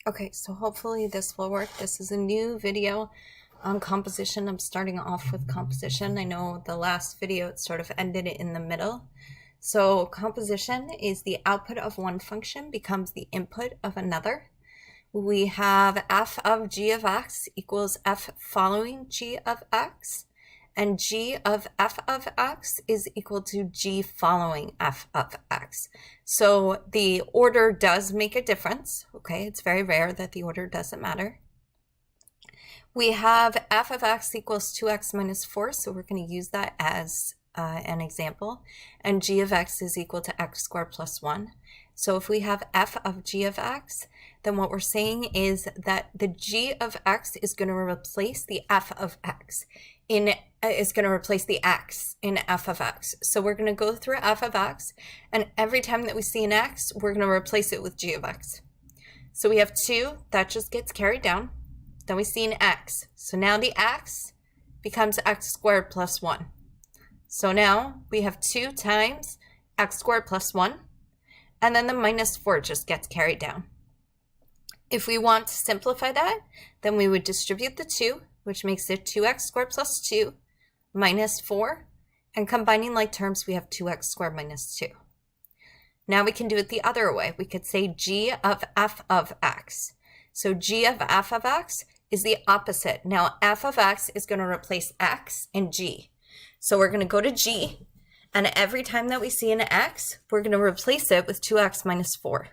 Okay, so hopefully this will work. This is a new video on composition. I'm starting off with composition. I know the last video it sort of ended in the middle. So composition is the output of one function becomes the input of another. We have f of g of x equals f following g of x, and g of f of x is equal to g following f of x. So the order does make a difference, okay? It's very rare that the order doesn't matter. We have f of x equals 2x minus 4, so we're going to use that as an example, and g of x is equal to x squared plus 1. So if we have f of g of x, then what we're saying is that the g of x is going to replace the f of x is going to replace the x in f of x. So we're going to go through f of x, and every time that we see an x, we're going to replace it with g of x. So we have 2, that just gets carried down. Then we see an x. So now the x becomes x squared plus 1. So now we have 2 times x squared plus 1, and then the minus 4 just gets carried down. If we want to simplify that, then we would distribute the 2, which makes it 2x squared plus 2 minus 4, and combining like terms, we have 2x squared minus 2. Now we can do it the other way. We could say g of f of x. So g of f of x is the opposite. Now f of x is going to replace x in g. So we're going to go to g, and every time that we see an x, we're going to replace it with 2x minus 4.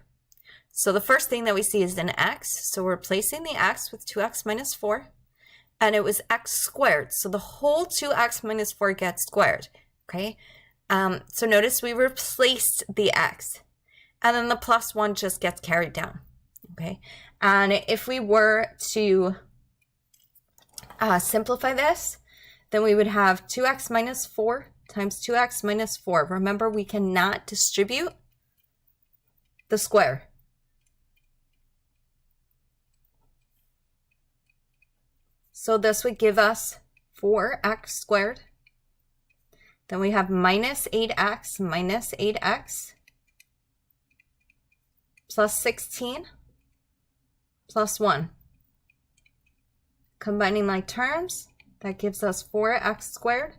So the first thing that we see is an x, so we're replacing the x with 2x minus 4, and it was x squared, so the whole 2x minus 4 gets squared, okay? So notice we replaced the x, and then the plus 1 just gets carried down, okay? And if we were to simplify this, then we would have 2x minus 4 times 2x minus 4. Remember, we cannot distribute the square. So this would give us 4x squared. Then we have minus 8x plus 16 plus 1. Combining like terms, that gives us 4x squared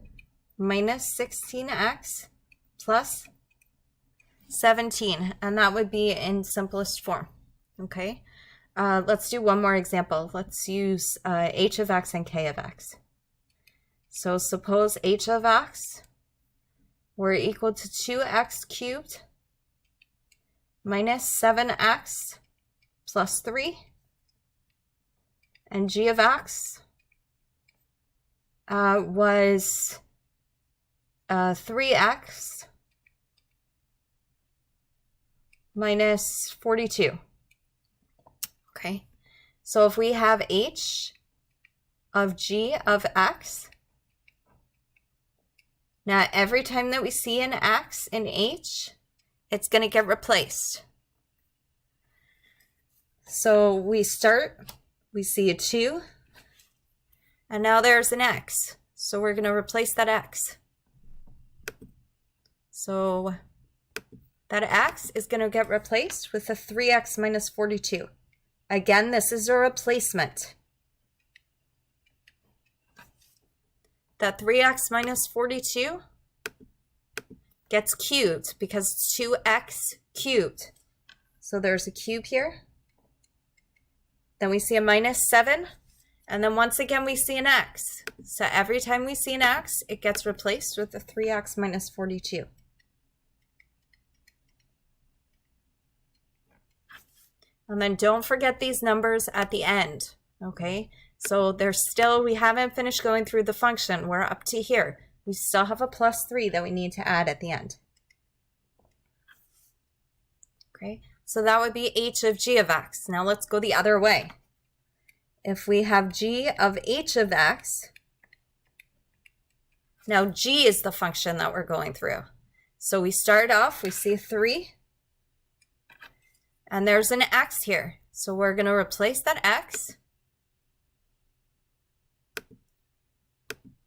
minus 16x plus 17, and that would be in simplest form, okay? Let's do one more example. Let's use h of x and k of x. So suppose h of x were equal to 2x cubed minus 7x plus 3, and g of x was 3x minus 42. Okay, so if we have h of g of x, now every time that we see an x in h, it's going to get replaced. So we start, we see a 2, and now there's an x. So we're going to replace that x. So that x is going to get replaced with a 3x minus 42. Again, this is a replacement. That 3x minus 42 gets cubed because it's 2x cubed. So there's a cube here. Then we see a minus 7. And then once again, we see an x. So every time we see an x, it gets replaced with a 3x minus 42. And then don't forget these numbers at the end, okay? So there's still, we haven't finished going through the function. We're up to here. We still have a plus 3 that we need to add at the end. Okay, so that would be h of g of x. Now let's go the other way. If we have g of h of x, now g is the function that we're going through. So we start off, we see 3, and there's an x here. So we're going to replace that x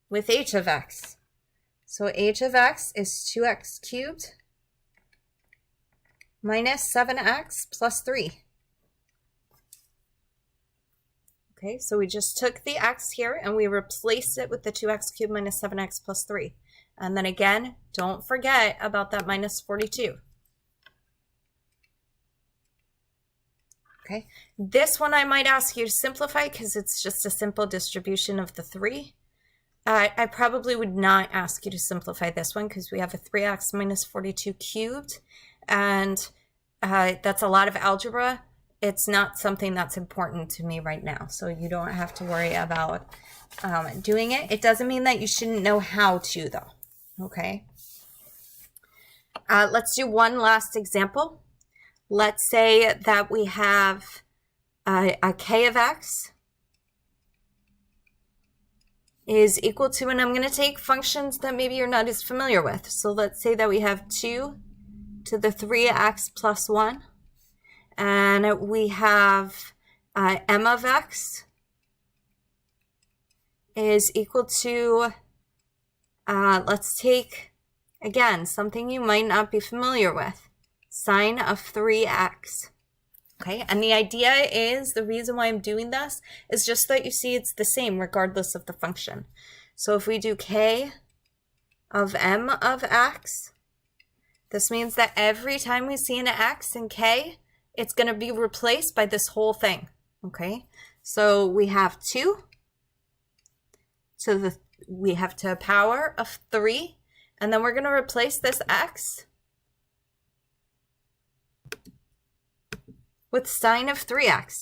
with h of x. So h of x is 2x cubed minus 7x plus 3. Okay, so we just took the x here and we replaced it with the 2x cubed minus 7x plus 3. And then again, don't forget about that minus 42. Okay, this one I might ask you to simplify because it's just a simple distribution of the 3. I probably would not ask you to simplify this one because we have a 3x minus 42 cubed, and that's a lot of algebra. It's not something that's important to me right now, so you don't have to worry about doing it. It doesn't mean that you shouldn't know how to, though. Okay. Let's do one last example. Let's say that we have a k of x is equal to, and I'm going to take functions that maybe you're not as familiar with. So let's say that we have 2 to the 3x plus 1, and we have m of x is equal to, let's take, again, something you might not be familiar with, sine of 3x. Okay, and the idea is, the reason why I'm doing this is just that you see it's the same regardless of the function. So if we do k of m of x, this means that every time we see an x in k, it's going to be replaced by this whole thing. Okay, so we have 2 to the, we have to the power of 3, and then we're going to replace this x with sine of 3x.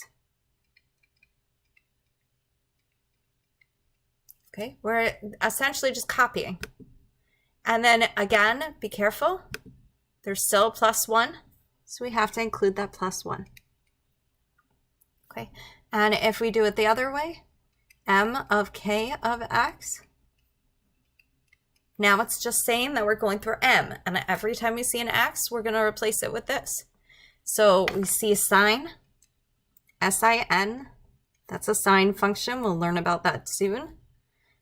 Okay, we're essentially just copying. And then again, be careful. There's still a plus 1, so we have to include that plus 1. Okay, and if we do it the other way, m of k of x, now it's just saying that we're going through m, and every time we see an x, we're going to replace it with this. So we see a sine, S-I-N, that's a sine function. We'll learn about that soon.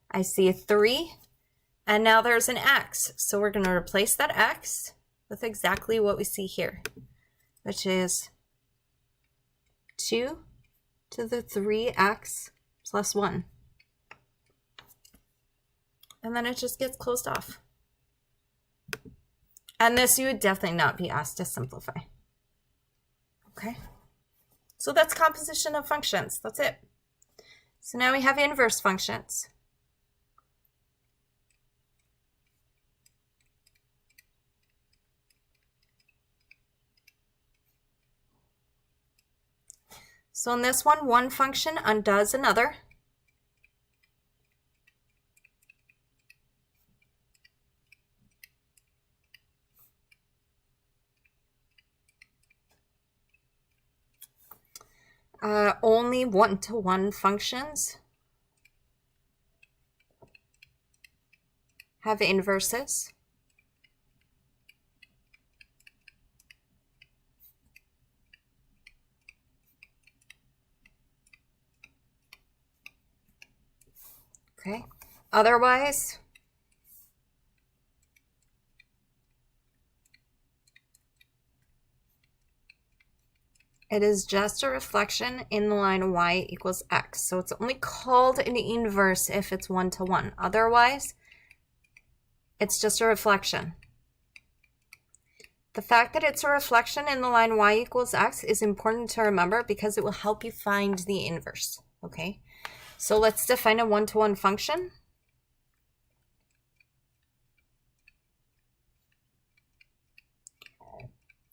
I see a 3, and now there's an x. So we're going to replace that x with exactly what we see here, which is 2 to the 3x plus 1. And then it just gets closed off. And this you would definitely not be asked to simplify. Okay, so that's composition of functions. That's it. So now we have inverse functions. So in this one function undoes another. Only one-to-one functions have inverses. Okay, otherwise, it is just a reflection in the line y equals x. So it's only called an inverse if it's one-to-one. Otherwise, it's just a reflection. The fact that it's a reflection in the line y equals x is important to remember because it will help you find the inverse. Okay, so let's define a one-to-one function.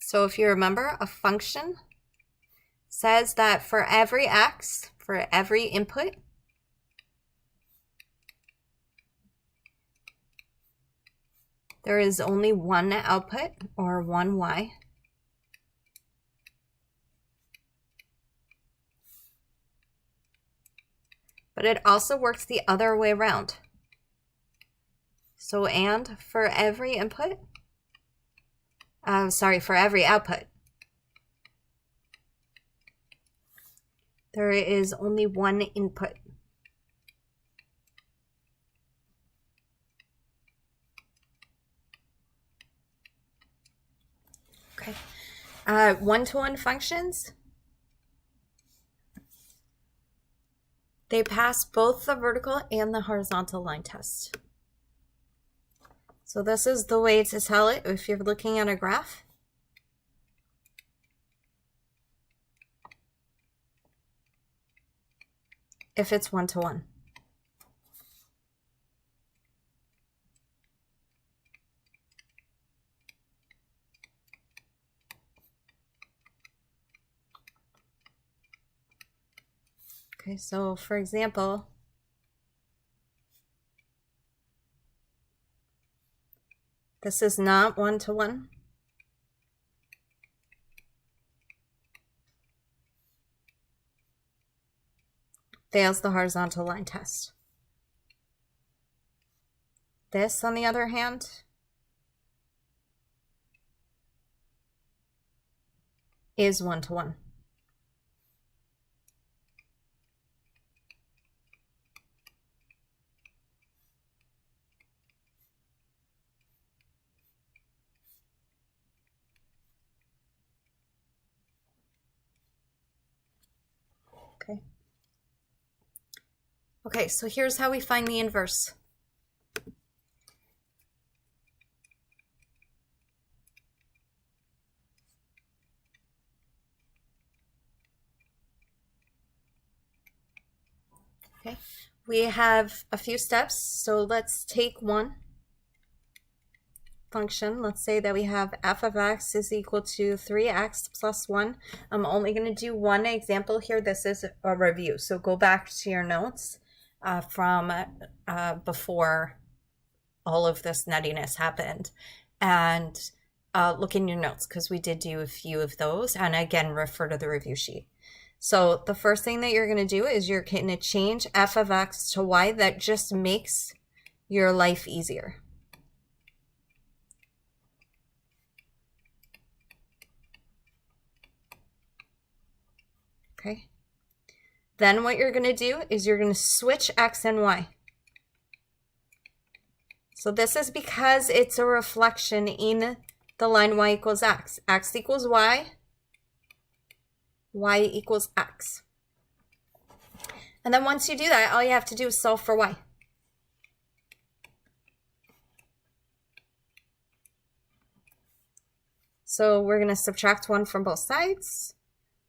So if you remember, a function says that for every x, for every input, there is only one output, or one y. But it also works the other way around. So and for every input, for every output, there is only one input. Okay. One-to-one functions They pass both the vertical and the horizontal line test. So this is the way to tell it if you're looking at a graph. If it's one-to-one. Okay, so for example, this is not one-to-one. Fails the horizontal line test. This, on the other hand, is one-to-one. Okay. Okay, so here's how we find the inverse. Okay, we have a few steps, so let's take one function. Let's say that we have f of x is equal to 3x plus 1. I'm only going to do one example here. This is a review, so go back to your notes from before all of this nuttiness happened, and look in your notes because we did do a few of those, and again refer to the review sheet. So the first thing that you're going to do is you're going to change f of x to y. That just makes your life easier. Okay. Then what you're going to do is you're going to switch x and y. So this is because it's a reflection in the line y equals x. X equals y. Y equals x. And then once you do that, all you have to do is solve for y. So we're going to subtract 1 from both sides.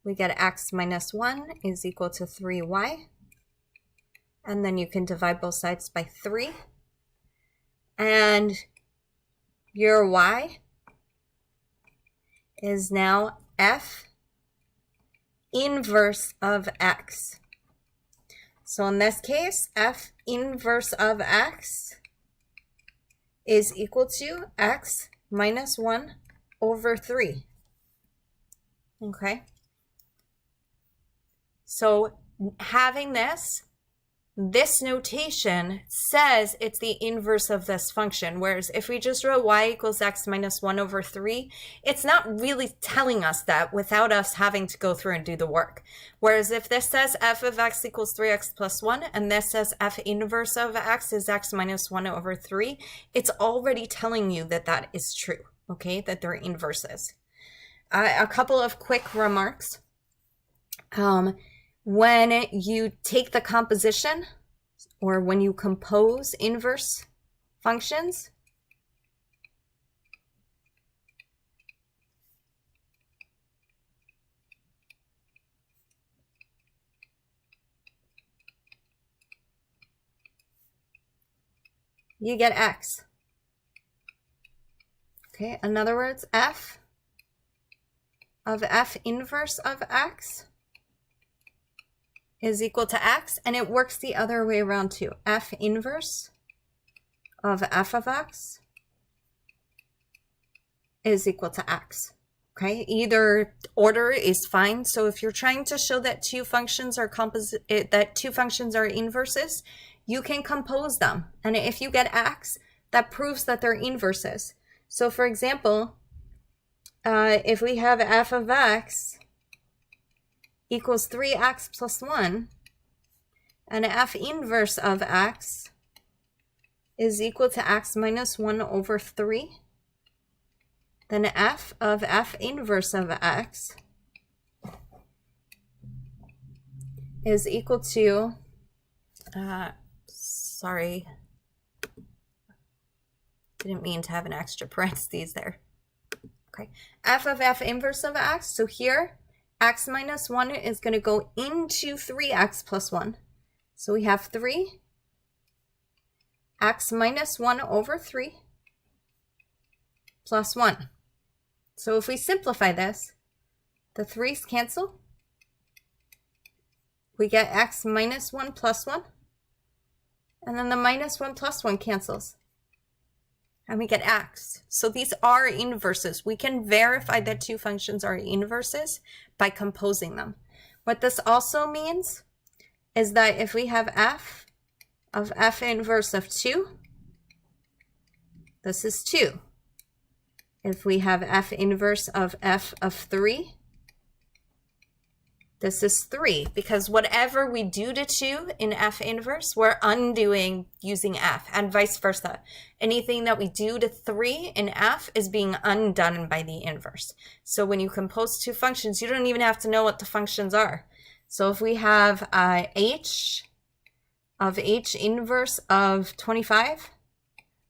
We get x minus 1 is equal to 3y. And then you can divide both sides by 3. And your y is now f inverse of x. So in this case, f inverse of x is equal to x minus 1 over 3. Okay? So having this notation says it's the inverse of this function, whereas if we just wrote y equals x minus 1 over 3, it's not really telling us that without us having to go through and do the work. Whereas if this says f of x equals 3x plus 1, and this says f inverse of x is x minus 1 over 3, it's already telling you that that is true, okay, that they're inverses. A couple of quick remarks. When you take the composition, or when you compose inverse functions, you get x. Okay, in other words, f of f inverse of x is equal to x, and it works the other way around too. F inverse of f of x is equal to x. Okay, either order is fine. So if you're trying to show that two functions are inverses, you can compose them. And if you get x, that proves that they're inverses. So for example, if we have f of x equals 3x plus 1, and f inverse of x is equal to x minus 1 over 3, then f of f inverse of x is equal to Sorry. Didn't mean to have an extra parentheses there. Okay, f of f inverse of x. So here, x minus 1 is going to go into 3x plus 1. So we have 3 x minus 1 over 3 plus 1. So if we simplify this, the 3's cancel. We get x minus 1 plus 1. And then the minus 1 plus 1 cancels. And we get x. So these are inverses. We can verify that two functions are inverses by composing them. What this also means is that if we have f of f inverse of 2, this is 2. If we have f inverse of f of 3, this is 3, because whatever we do to 2 in f inverse, we're undoing using f, and vice versa. Anything that we do to 3 in f is being undone by the inverse. So when you compose two functions, you don't even have to know what the functions are. So if we have h of h inverse of 25,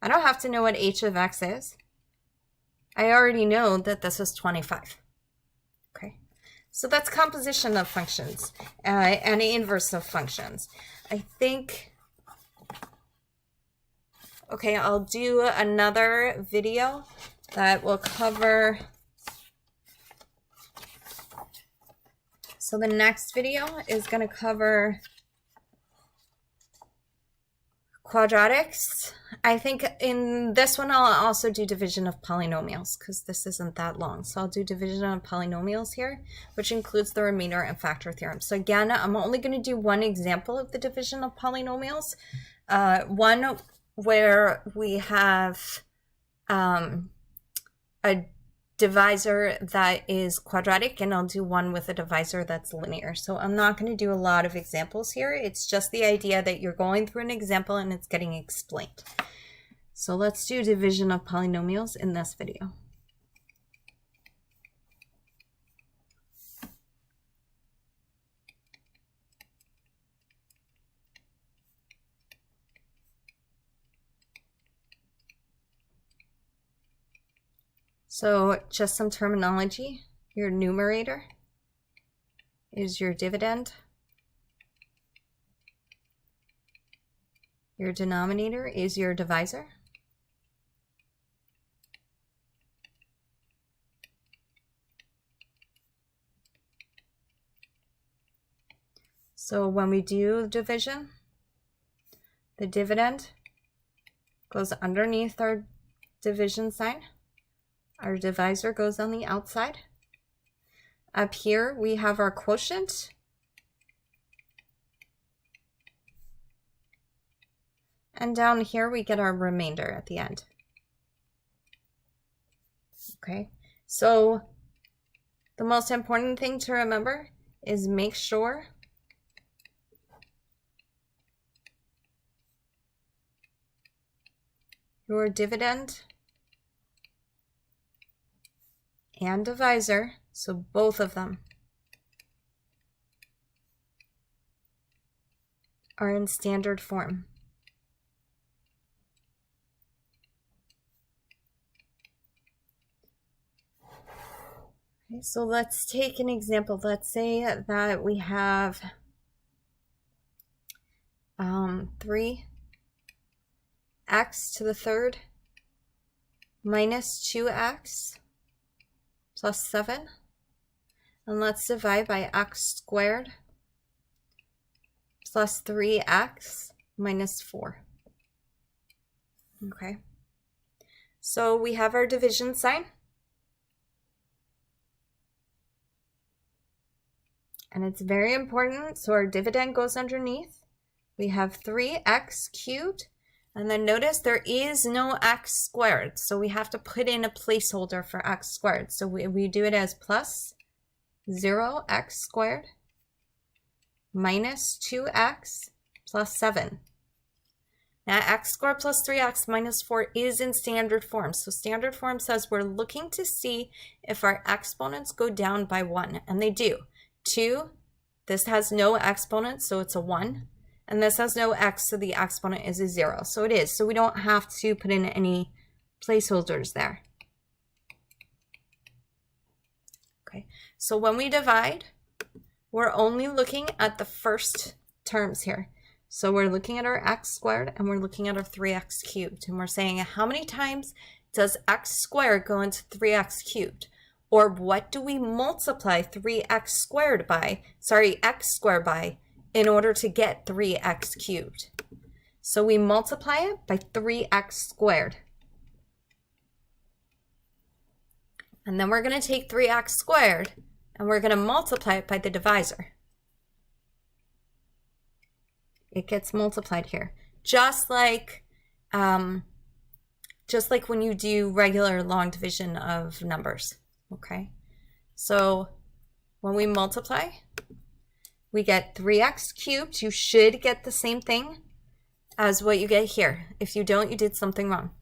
I don't have to know what h of x is. I already know that this is 25. Okay. So that's composition of functions and inverse of functions. I think, okay, I'll do another video that will cover, so the next video is going to cover quadratics. I think in this one I'll also do division of polynomials because this isn't that long. So I'll do division of polynomials here, which includes the remainder and factor theorem. So again, I'm only going to do one example of the division of polynomials. One where we have a divisor that is quadratic, and I'll do one with a divisor that's linear. So I'm not going to do a lot of examples here. It's just the idea that you're going through an example and it's getting explained. So let's do division of polynomials in this video. So just some terminology. Your numerator is your dividend. Your denominator is your divisor. So when we do division, the dividend goes underneath our division sign. Our divisor goes on the outside. Up here, we have our quotient. And down here, we get our remainder at the end. Okay, so the most important thing to remember is make sure your dividend and divisor, so both of them, are in standard form. Okay, so let's take an example. Let's say that we have 3x to the third minus 2x plus 7, and let's divide by x squared plus 3x minus 4. Okay, so we have our division sign, and it's very important. So our dividend goes underneath. We have 3x cubed. And then notice there is no x squared, so we have to put in a placeholder for x squared. So we do it as plus 0x squared minus 2x plus 7. Now x squared plus 3x minus 4 is in standard form. So standard form says we're looking to see if our exponents go down by 1, and they do. 2, this has no exponents, so it's a 1. And this has no x, so the exponent is a 0. So it is. So we don't have to put in any placeholders there. Okay, so when we divide, we're only looking at the first terms here. So we're looking at our x squared and we're looking at our 3x cubed. And we're saying how many times does x squared go into 3x cubed? Or what do we multiply 3x squared by, x squared by, in order to get 3x cubed? So we multiply it by 3x squared. And then we're going to take 3x squared and we're going to multiply it by the divisor. It gets multiplied here. Just like when you do regular long division of numbers. Okay, so when we multiply, we get 3x cubed. You should get the same thing as what you get here. If you don't, you did something wrong.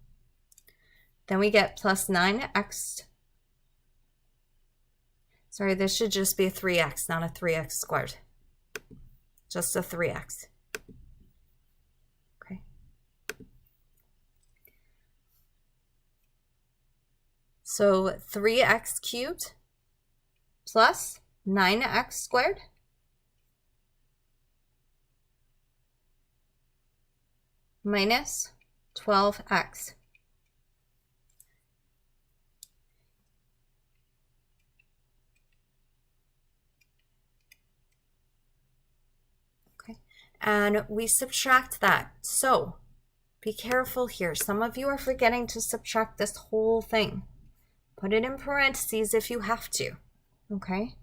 Then we get plus 9x. Sorry, this should just be a 3x, not a 3x squared. Just a 3x. Okay. So 3x cubed plus 9x squared minus 12x. Okay, and we subtract that. So be careful here. Some of you are forgetting to subtract this whole thing. Put it in parentheses if you have to, okay?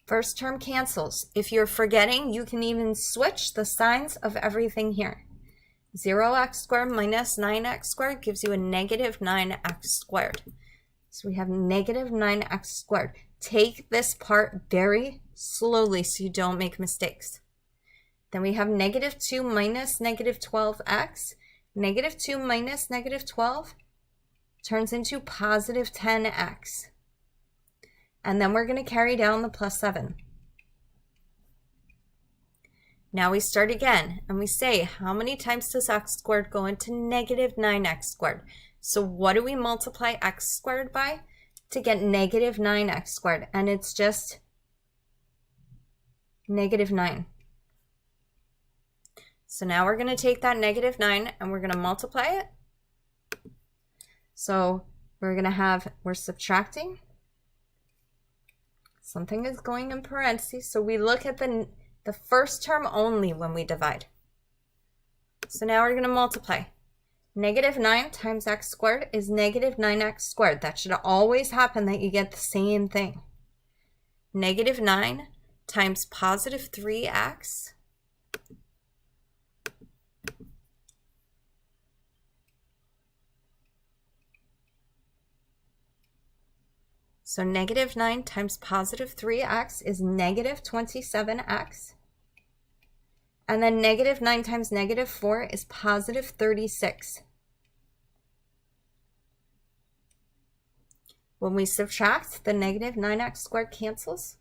First term cancels. If you're forgetting, you can even switch the signs of everything here. 0x squared minus 9x squared gives you a negative 9x squared. So we have negative 9x squared. Take this part very slowly so you don't make mistakes. Then we have negative 2 minus negative 12x. Negative 2 minus negative 12 turns into positive 10x. And then we're going to carry down the plus 7. Now we start again and we say, how many times does x squared go into negative 9x squared? So what do we multiply x squared by to get negative 9x squared? And it's just negative 9. So now we're going to take that negative 9 and we're going to multiply it. So we're subtracting. Something is going in parentheses. So we look at the first term only when we divide. So now we're going to multiply. Negative 9 times x squared is negative 9x squared. That should always happen, that you get the same thing. Negative 9 times positive 3x so negative 9 times positive 3x is negative 27x. And then negative 9 times negative 4 is positive 36. When we subtract, the negative 9x squared cancels.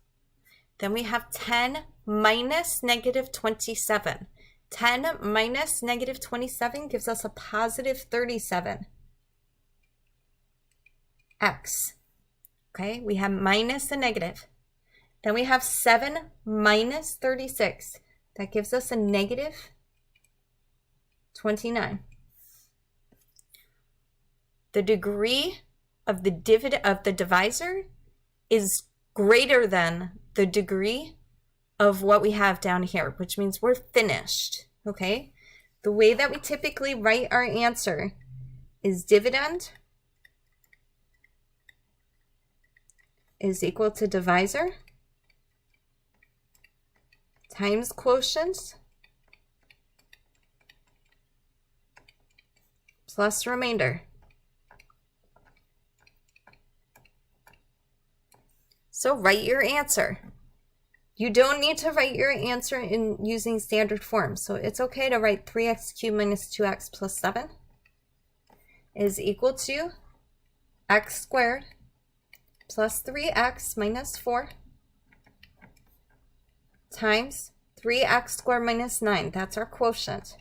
Then we have 10 minus negative 27. 10 minus negative 27 gives us a positive 37x. Okay, we have minus a negative. Then we have 7 minus 36. That gives us a negative 29. The degree of the divisor is greater than the degree of what we have down here, which means we're finished, okay? The way that we typically write our answer is dividend is equal to divisor times quotients plus remainder. So write your answer. You don't need to write your answer in using standard form. So it's okay to write 3x cubed minus 2x plus 7 is equal to x squared plus 3x minus 4 times 3x squared minus 9. That's our quotient.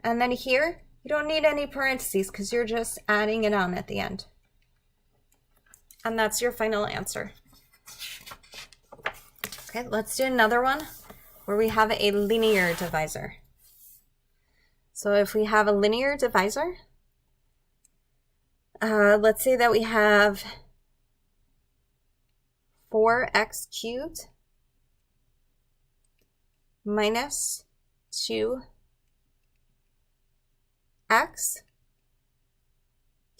And then here, you don't need any parentheses because you're just adding it on at the end. And that's your final answer. Okay, let's do another one where we have a linear divisor. So if we have a linear divisor, let's say that we have 4x cubed minus 2x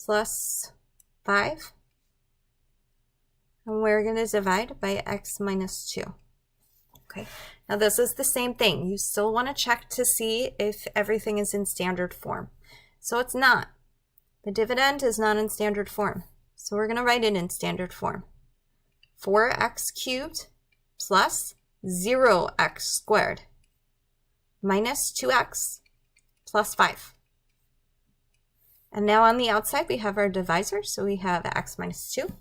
plus 5. And we're going to divide by x minus 2. Okay, now this is the same thing. You still want to check to see if everything is in standard form. So it's not. The dividend is not in standard form. So we're going to write it in standard form. 4x cubed plus 0x squared minus 2x plus 5. And now on the outside we have our divisor, so we have x minus 2.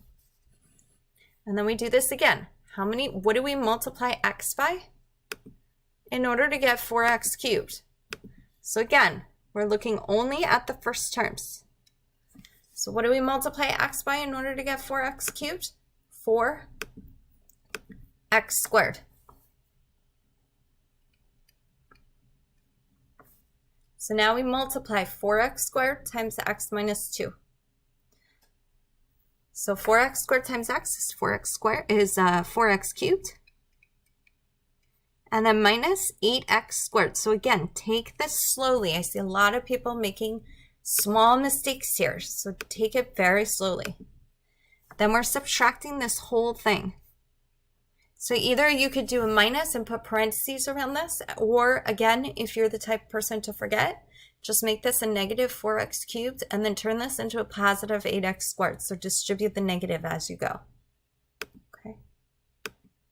And then we do this again. What do we multiply x by in order to get 4x cubed? So again, we're looking only at the first terms. So what do we multiply x by in order to get 4x cubed? 4x squared. So now we multiply 4x squared times x minus 2. So 4x squared times x is 4x cubed. And then minus 8x squared. So again, take this slowly. I see a lot of people making small mistakes here. So take it very slowly. Then we're subtracting this whole thing. So either you could do a minus and put parentheses around this, or again, if you're the type of person to forget, just make this a negative 4x cubed and then turn this into a positive 8x squared. So distribute the negative as you go. Okay.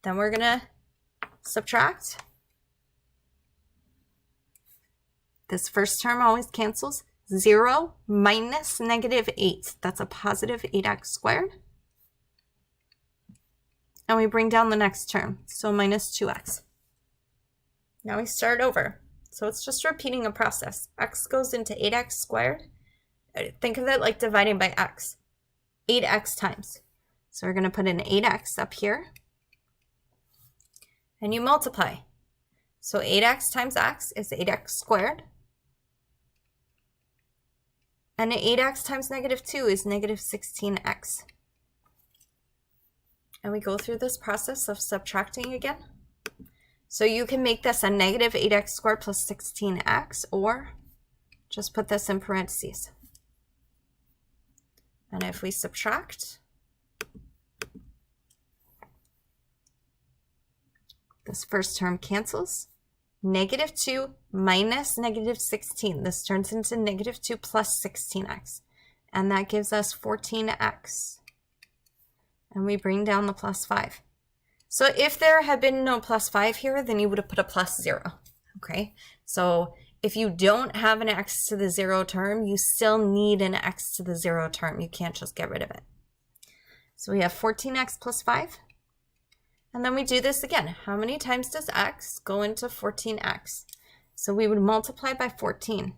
Then we're going to subtract. This first term always cancels. 0 minus negative 8. That's a positive 8x squared. And we bring down the next term, so minus 2x. Now we start over. So it's just repeating a process. X goes into 8x squared. Think of it like dividing by x. 8x times. So we're going to put an 8x up here. And you multiply. So 8x times x is 8x squared. And 8x times negative 2 is negative 16x. And we go through this process of subtracting again. So you can make this a negative 8x squared plus 16x, or just put this in parentheses. And if we subtract, this first term cancels. Negative 2 minus negative 16. This turns into negative 2 plus 16x. And that gives us 14x. And we bring down the plus 5. So if there had been no plus 5 here, then you would have put a plus 0. Okay, so if you don't have an x to the 0 term, you still need an x to the 0 term. You can't just get rid of it. So we have 14x plus 5. And then we do this again. How many times does x go into 14x? So we would multiply by 14.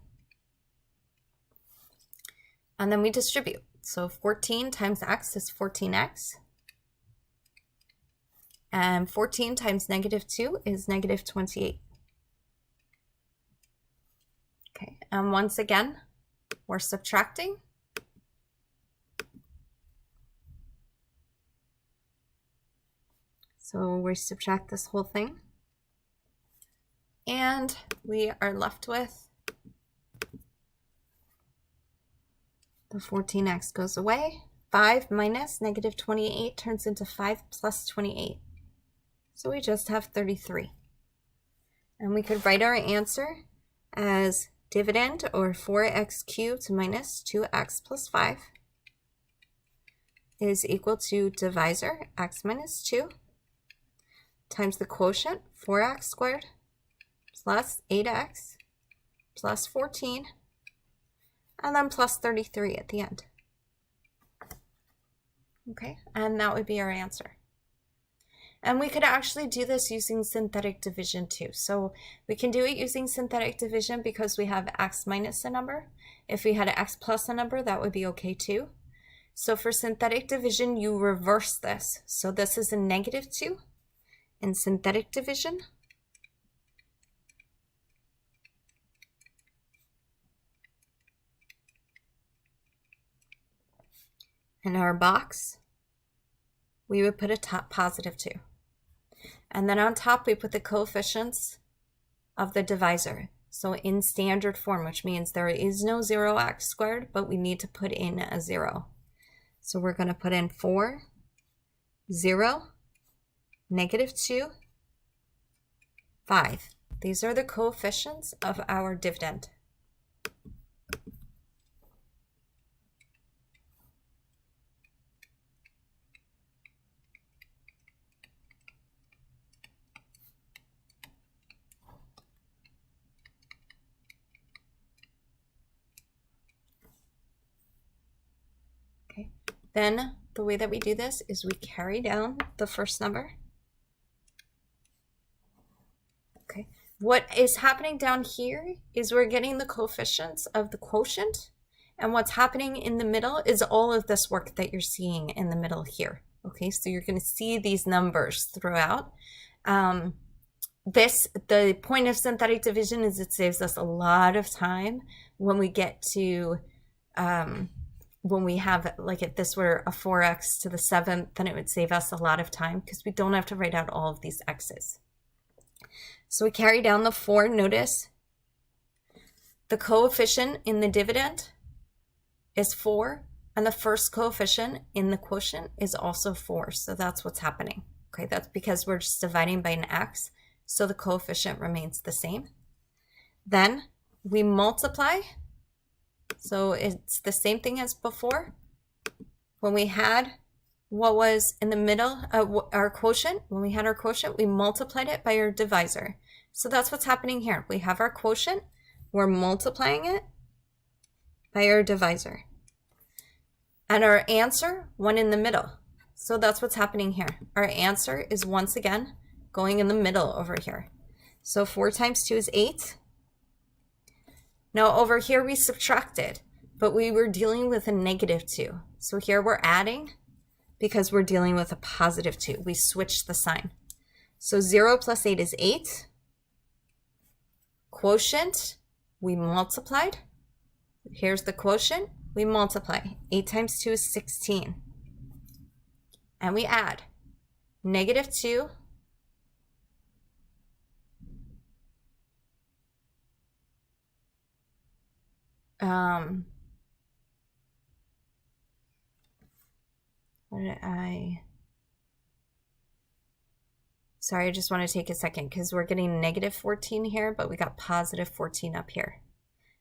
And then we distribute. So 14 times x is 14x. And 14 times negative 2 is negative 28. Okay, and once again, we're subtracting. So we subtract this whole thing. And we are left with the 14x goes away. 5 minus negative 28 turns into 5 plus 28. So we just have 33. And we could write our answer as dividend, or 4x cubed minus 2x plus 5, is equal to divisor, x minus 2, times the quotient, 4x squared, plus 8x, plus 14, and then plus 33 at the end. Okay, and that would be our answer. And we could actually do this using synthetic division too. So we can do it using synthetic division because we have x minus a number. If we had x plus a number, that would be okay too. So for synthetic division, you reverse this. So this is a -2 in synthetic division. In our box, we would put a +2. And then on top, we put the coefficients of the divisor. So in standard form, which means there is no 0x squared, but we need to put in a 0. So we're going to put in 4, 0, -2, 5. These are the coefficients of our dividend. Okay. Then the way that we do this is we carry down the first number. Okay. What is happening down here is we're getting the coefficients of the quotient, and what's happening in the middle is all of this work that you're seeing in the middle here. Okay, so you're going to see these numbers throughout. The point of synthetic division is it saves us a lot of time when we get to when we have, like, if this were a 4x to the 7th, then it would save us a lot of time because we don't have to write out all of these x's. So we carry down the 4. Notice the coefficient in the dividend is 4, and the first coefficient in the quotient is also 4. So that's what's happening. Okay, that's because we're just dividing by an x, so the coefficient remains the same. Then we multiply. So it's the same thing as before. When we had what was in the middle, our quotient, when we had our quotient, we multiplied it by our divisor. So that's what's happening here. We have our quotient, we're multiplying it by our divisor. And our answer, 1 in the middle. So that's what's happening here. Our answer is once again going in the middle over here. So 4 times 2 is 8. Now over here we subtracted, but we were dealing with a -2. So here we're adding because we're dealing with a +2. We switched the sign. So 0 plus 8 is 8. Quotient, we multiplied. Here's the quotient, we multiply. 8 times 2 is 16. And we add -2 Sorry, I just want to take a second because we're getting -14 here, but we got +14 up here.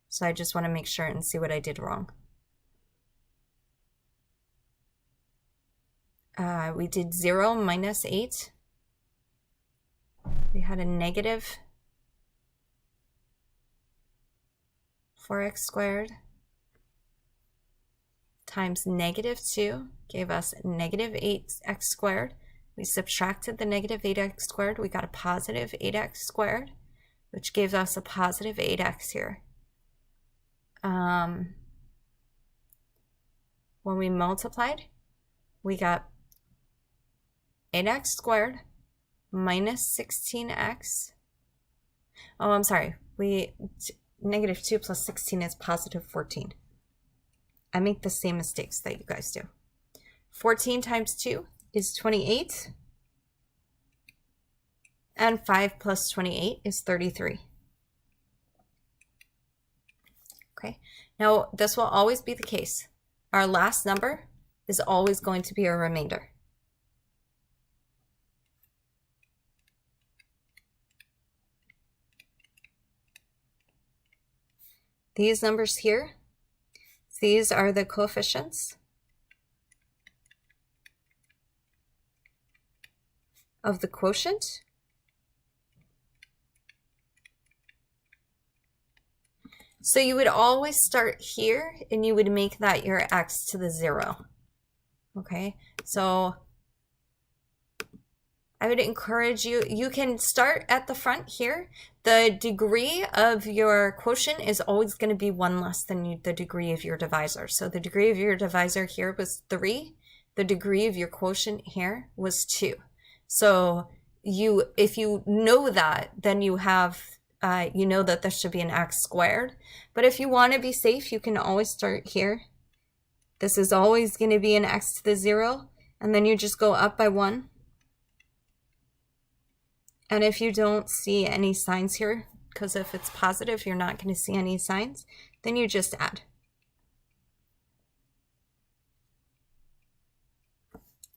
So I just want to make sure and see what I did wrong. We did 0 minus 8. We had a -4x squared times -2 gave us -8x squared. We subtracted the -8x squared. We got a +8x squared, which gives us a +8x here. When we multiplied, we got 8x squared minus 16x. Oh, I'm sorry. -2 plus 16 is +14. I make the same mistakes that you guys do. 14 times 2 is 28. And 5 plus 28 is 33. Okay, now this will always be the case. Our last number is always going to be a remainder. These numbers here, these are the coefficients of the quotient. So you would always start here and you would make that your x to the 0. Okay, so I would encourage you, you can start at the front here. The degree of your quotient is always going to be 1 less than the degree of your divisor. So the degree of your divisor here was 3. The degree of your quotient here was 2. So if you know that, then you have, you know that this should be an x squared. But if you want to be safe, you can always start here. This is always going to be an x to the 0, and then you just go up by 1. And if you don't see any signs here, because if it's positive, you're not going to see any signs, then you just add.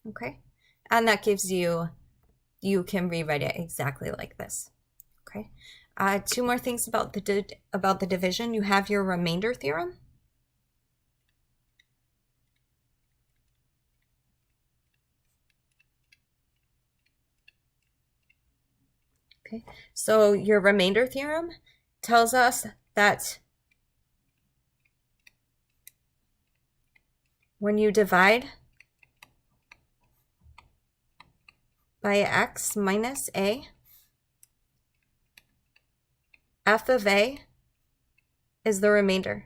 Okay, and that gives you, you can rewrite it exactly like this. Okay, 2 more things about the division. You have your remainder theorem. Okay, so your remainder theorem tells us that when you divide by x minus a, f of a is the remainder.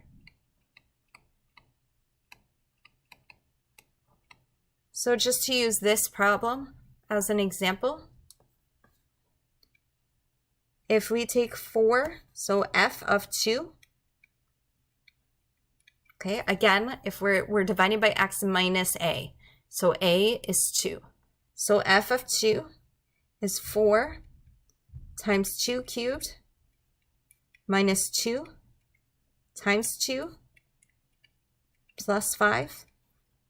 So just to use this problem as an example, if we take 4, so f of 2, okay, again, if we're dividing by x minus a, so a is 2. So f of 2 is 4 times 2 cubed minus 2 times 2 plus 5.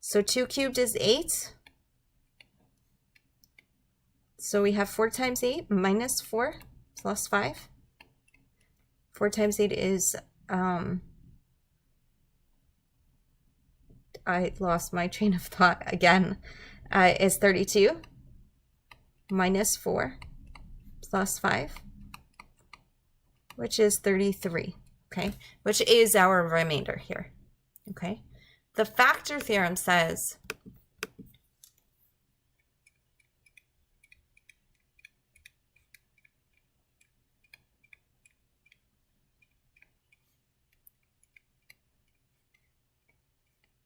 So 2 cubed is 8. So we have 4 times 8 minus 4 plus 5. 4 times 8 is, I lost my train of thought again, is 32 minus 4 plus 5, which is 33, okay, which is our remainder here, okay. The factor theorem says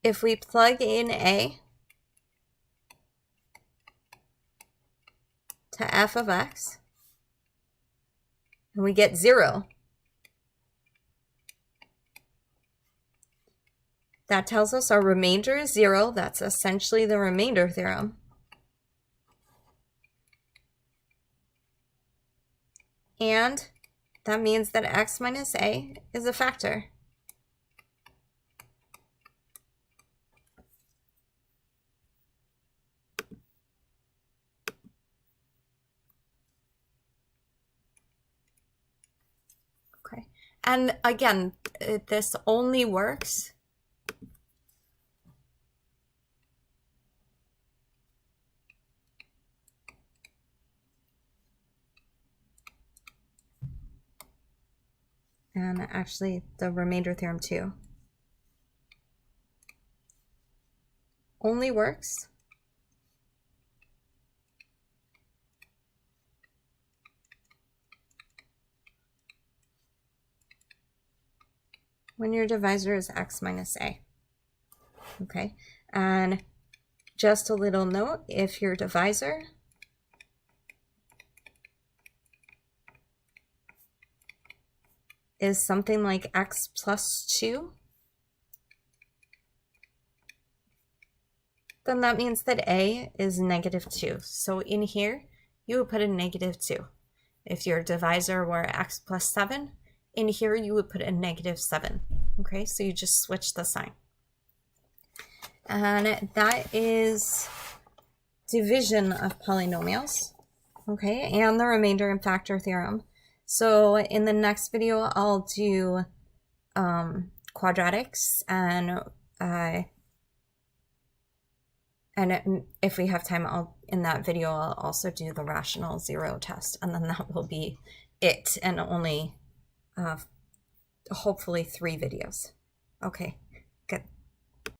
if we plug in a to f of x, and we get 0, that tells us our remainder is 0. That's essentially the remainder theorem. And that means that x minus a is a factor. Okay, and again, this only works and actually the remainder theorem too, only works when your divisor is x minus a. Okay, and just a little note, if your divisor is something like x plus 2, then that means that a is negative 2. So in here, you would put a negative 2. If your divisor were x plus 7, in here you would put a negative 7. Okay, so you just switch the sign. And that is division of polynomials, okay, and the remainder and factor theorem. So in the next video, I'll do quadratics, and if we have time, in that video I'll also do the rational zero test, and then that will be it, and only hopefully 3 videos. Okay, good.